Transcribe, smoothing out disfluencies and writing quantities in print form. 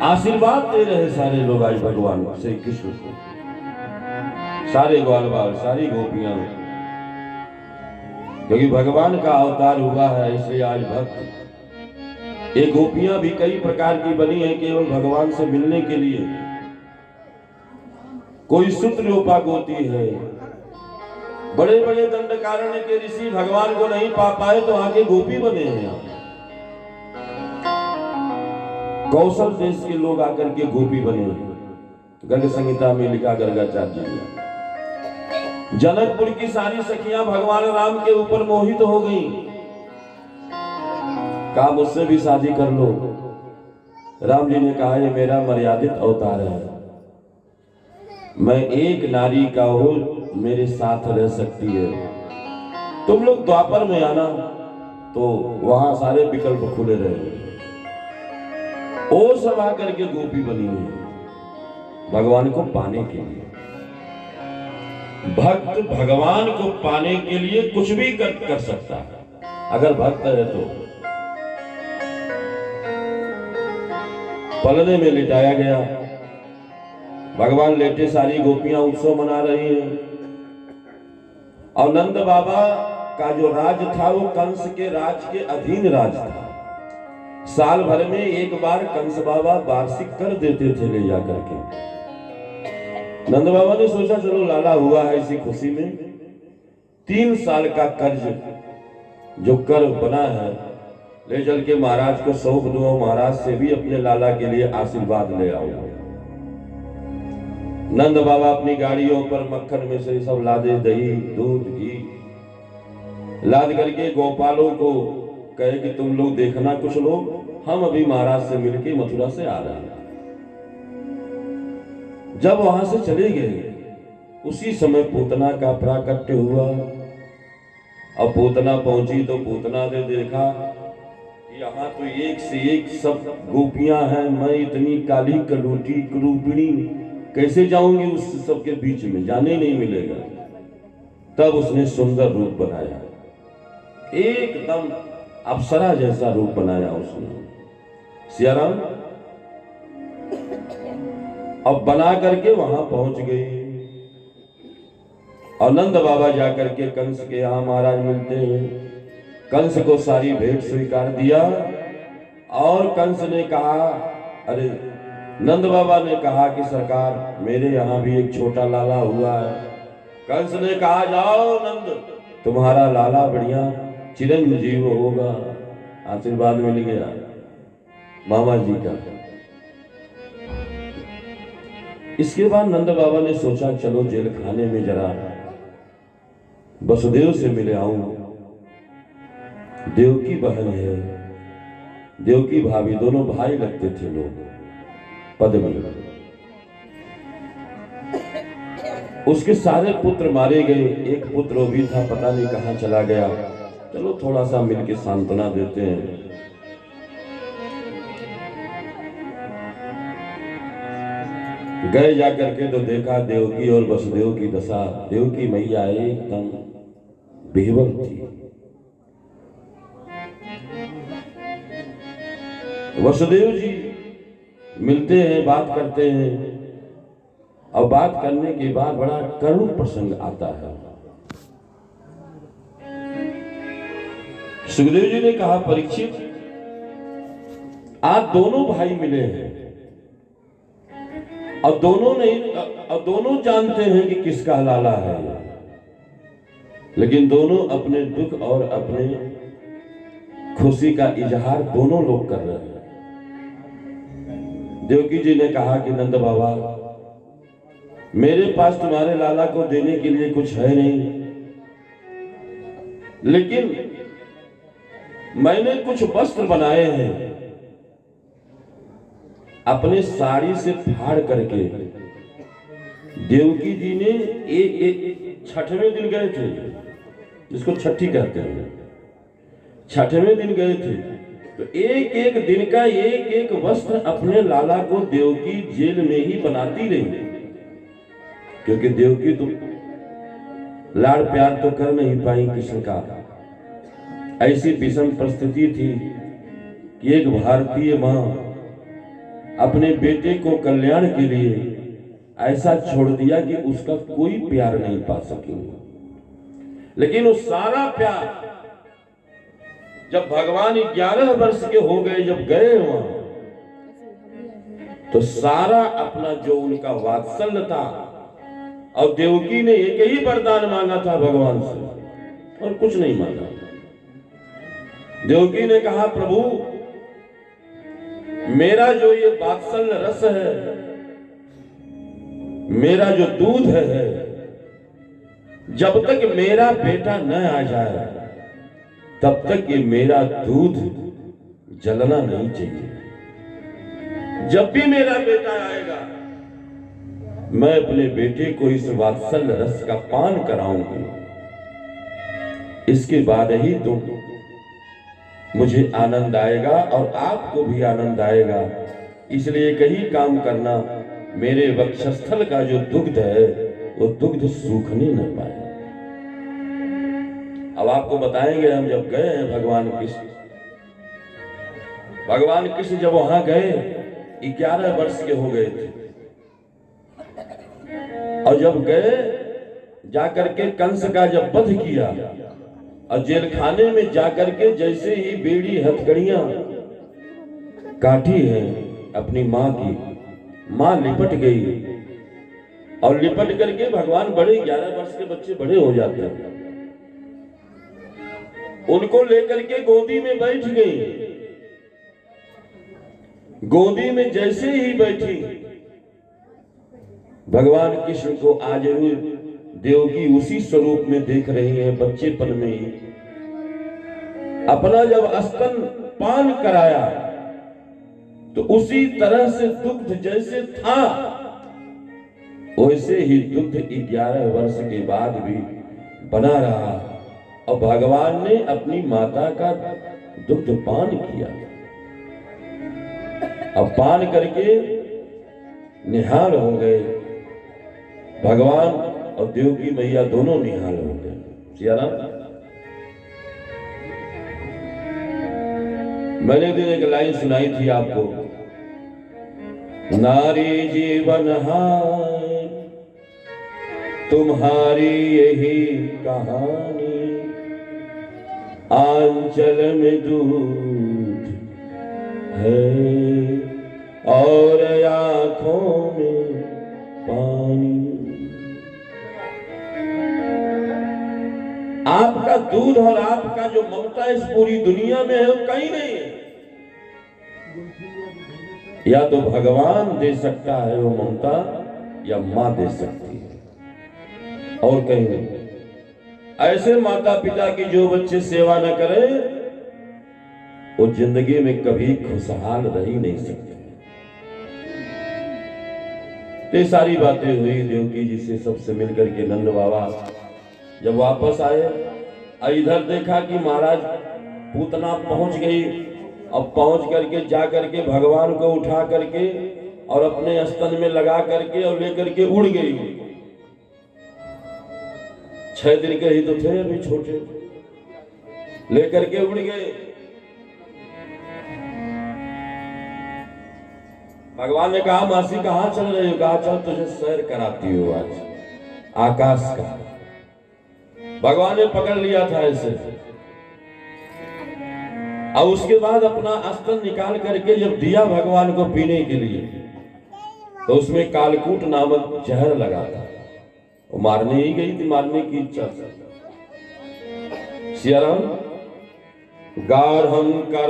आशीर्वाद दे रहे सारे लोग आज भगवान श्री कृष्ण को, सारे ग्वाल बाल, सारी गोपियां, क्योंकि भगवान का अवतार हुआ है। इसलिए आज भक्त, ये गोपियां भी कई प्रकार की बनी है केवल भगवान से मिलने के लिए। कोई सूत्ररूपा गोती है, बड़े बड़े दंडकारण्य के ऋषि भगवान को नहीं पा पाए तो आगे गोपी बने हैं। कौशल देश के लोग आकर के गोपी बने हैं। गर्ग संहिता में लिखा गर्गाचार्य जी, जनकपुर की सारी सखियां भगवान राम के ऊपर मोहित हो गई। कहा मुझसे भी शादी कर लो। राम जी ने कहा ये मेरा मर्यादित अवतार है, मैं एक नारी का हो मेरे साथ रह सकती है, तुम लोग द्वापर में आना, तो वहां सारे विकल्प खुले रहे। ओ सब आकर के गोपी बनी हुई भगवान को पाने के लिए। भक्त भगवान को पाने के लिए कुछ भी कर सकता है अगर भक्त है तो। पलने में लिटाया गया, भगवान लेटे, सारी गोपियां उत्सव मना रही हैं। और नंद बाबा का जो राज था वो कंस के राज के अधीन राज था। साल भर में एक बार कंस बाबा वार्षिक कर देते थे ले जाकर के। नंद बाबा ने सोचा चलो लाला हुआ है, इसी खुशी में 3 साल का कर्ज जो कर बना है ले चल के महाराज को सौंप दो, महाराज से भी अपने लाला के लिए आशीर्वाद ले आओ। नंद बाबा अपनी गाड़ियों पर मक्खन में से सब लादे, दही दूध घी लाद करके गोपालों को कहे कि तुम लोग देखना, कुछ लोग हम अभी महाराज से मिलके मथुरा से आ रहे हैं। जब वहां से चले गए उसी समय पूतना का प्राकट्य हुआ। अब पूतना पहुंची तो पूतना ने देखा यहाँ तो एक से एक सब गोपियां हैं, मैं इतनी काली कलूटी कुरूपिणी कैसे जाऊंगी उस सबके बीच में, जाने नहीं मिलेगा। तब उसने सुंदर रूप बनाया, एकदम अप्सरा जैसा रूप बनाया उसने। सियाराम अब बना करके वहां पहुंच गई। और नंद बाबा जाकर के कंस के यहां महाराज मिलते हैं। कंस को सारी भेंट स्वीकार दिया। और कंस ने कहा, अरे नंद बाबा ने कहा कि सरकार मेरे यहाँ भी एक छोटा लाला हुआ है। कंस ने कहा जाओ नंद, तुम्हारा लाला बढ़िया चिरंजीव होगा। आशीर्वाद मिल गया मामा जी का। इसके बाद नंद बाबा ने सोचा चलो जेल खाने में जरा वसुदेव से मिले आऊं। देव की बहन है, देव की भाभी, दोनों भाई लगते थे लोग पद में। उसके सारे पुत्र मारे गए, एक पुत्र वो भी था पता नहीं कहां चला गया। चलो थोड़ा सा मिलके सांत्वना देते हैं। गए जाकर के तो देखा देवकी और वसुदेव की दशा। देवकी मैया एकदम बेहवल थी, वसुदेव जी मिलते हैं, बात करते हैं। और बात करने के बाद बड़ा करुण प्रसंग आता है। सुखदेव जी ने कहा परीक्षित आज दोनों भाई मिले हैं और दोनों जानते हैं कि किसका लाला है, लेकिन दोनों अपने दुख और अपने खुशी का इजहार दोनों लोग कर रहे हैं। देवकी जी ने कहा कि नंद बाबा मेरे पास तुम्हारे लाला को देने के लिए कुछ है नहीं, लेकिन मैंने कुछ वस्त्र बनाए हैं, अपने साड़ी से फाड़ करके। देवकी जी ने एक 6वें दिन गए थे, जिसको छठी कहते हैं, 6वें दिन गए थे, तो एक एक दिन का एक एक वस्त्र अपने लाला को देवकी जेल में ही बनाती रही। क्योंकि देवकी तो लाड़ प्यार तो कर नहीं पाई कृष्ण का। ऐसी विषम परिस्थिति थी कि एक भारतीय मां अपने बेटे को कल्याण के लिए ऐसा छोड़ दिया कि उसका कोई प्यार नहीं पा सकेंगे। लेकिन वो सारा प्यार जब भगवान 11 वर्ष के हो गए, जब गए वहां, तो सारा अपना जो उनका वात्सल्य था, और देवकी ने एक ही वरदान मांगा था भगवान से और कुछ नहीं मांगा। देवकी ने कहा, प्रभु मेरा जो ये वात्सल्य रस है, मेरा जो दूध है, जब तक मेरा बेटा न आ जाए तब तक ये मेरा दूध जलना नहीं चाहिए। जब भी मेरा बेटा आएगा मैं अपने बेटे को इस वात्सल्य रस का पान कराऊंगी, इसके बाद ही तो मुझे आनंद आएगा और आपको भी आनंद आएगा। इसलिए कहीं काम करना, मेरे वक्षस्थल का जो दुग्ध है वो दुग्ध सूखने न पाए। अब आपको बताएंगे, हम जब गए हैं भगवान कृष्ण जब वहां गए 11 वर्ष के हो गए थे, और जब गए जाकर के कंस का जब वध किया, और जेल खाने में जाकर के जैसे ही बेड़ी हथकड़ियां काटी है अपनी मां की, मां लिपट गई, और लिपट करके भगवान बड़े 11 वर्ष के बच्चे बड़े हो जाते हैं, उनको लेकर के गोदी में बैठ गई। गोदी में जैसे ही बैठी, भगवान कृष्ण को आज देवकी उसी स्वरूप में देख रही है, बच्चेपन में ही। अपना जब स्तन पान कराया तो उसी तरह से दुग्ध जैसे था वैसे ही दुग्ध 11 वर्ष के बाद भी बना रहा, और भगवान ने अपनी माता का दुग्ध पान किया। अब पान करके निहाल हो गए भगवान, और देवकी मैया दोनों निहाल हो गए। सियाराम, मैंने एक दिन एक लाइन सुनाई थी आपको, नारी जीवन हाय तुम्हारी यही कहानी, आंचल में दूध है और आंखों में पानी। आपका दूध और आपका जो ममता इस पूरी दुनिया में है वो कहीं नहीं है। या तो भगवान दे सकता है वो ममता, या मां दे सकती है, और कहीं नहीं। ऐसे माता पिता की जो बच्चे सेवा न करें वो जिंदगी में कभी खुशहाल रह ही नहीं सकते। ये सारी बातें हुई देवकी जी से, सबसे मिलकर के नंद बाबा जब वापस आए, इधर देखा कि महाराज पूतना पहुंच गई। अब पहुंच करके जा करके भगवान को उठा करके और अपने स्तन में लगा करके और लेकर के उड़ गई। 6 दिन के ही तो थे अभी छोटे, लेकर के उड़ गए। भगवान ने कहा, मासी कहां चल रही हो? कहा, चल तुझे सैर कराती हूँ आज आकाश का। भगवान ने पकड़ लिया था ऐसे, और उसके बाद अपना स्तन निकाल करके जब दिया भगवान को पीने के लिए, तो उसमें कालकूट नामक जहर लगा था। वो मारने ही गई थी, मारने की इच्छा से। सियाराम, गाढ़ हम करा